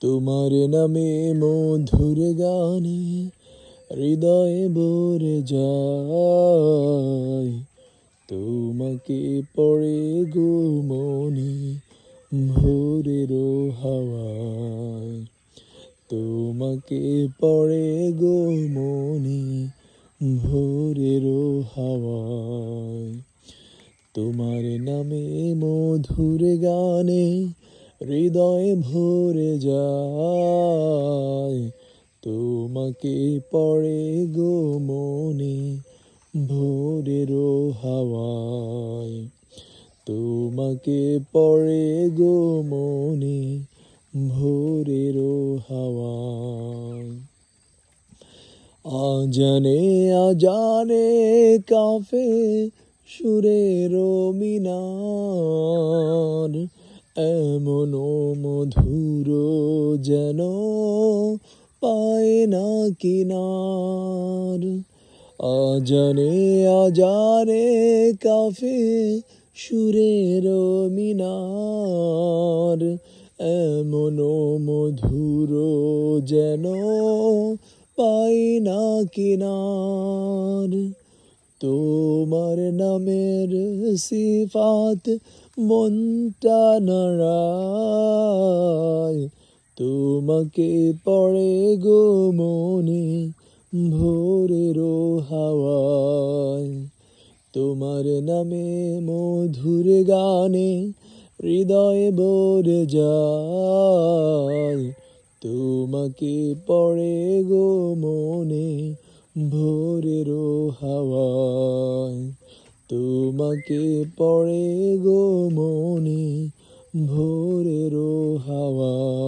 তোমার নামে মধুর গানে হৃদয়ে ভরে যায়। তোমাকে পড়ে গো মনি ভোরের হাওয়ায়। তোমাকে পড়ে গো মনি ভোরের হাওয়ায়। তোমার নামে মধুর গানে হৃদয় ভরে যায়। তোমাকে পড়ে গো মনে ভোরের হাওয়ায়। তোমাকে পড়ে গো মনে ভোরের হাওয়ায়। আজানে আজানে কাফে সুরের মিনার, এমন মধুর যেন পায় না কিনার। আজানে আজানে কাফে সুরের মিনার, এমন মধুর যেন পাই না কিনার। তোমার নামের সিফাত মনটা নাড়ায়। তোমাকে পড়ে গো মনে ভোরের হাওয়ায়। তোমার নামে মধুর গানে হৃদয় ভরে যায়। তোমাকে পড়ে গো মনে ভোরের হাওয়ায়। তোমাকে পড়ে গো মনে ভোরের হাওয়ায়।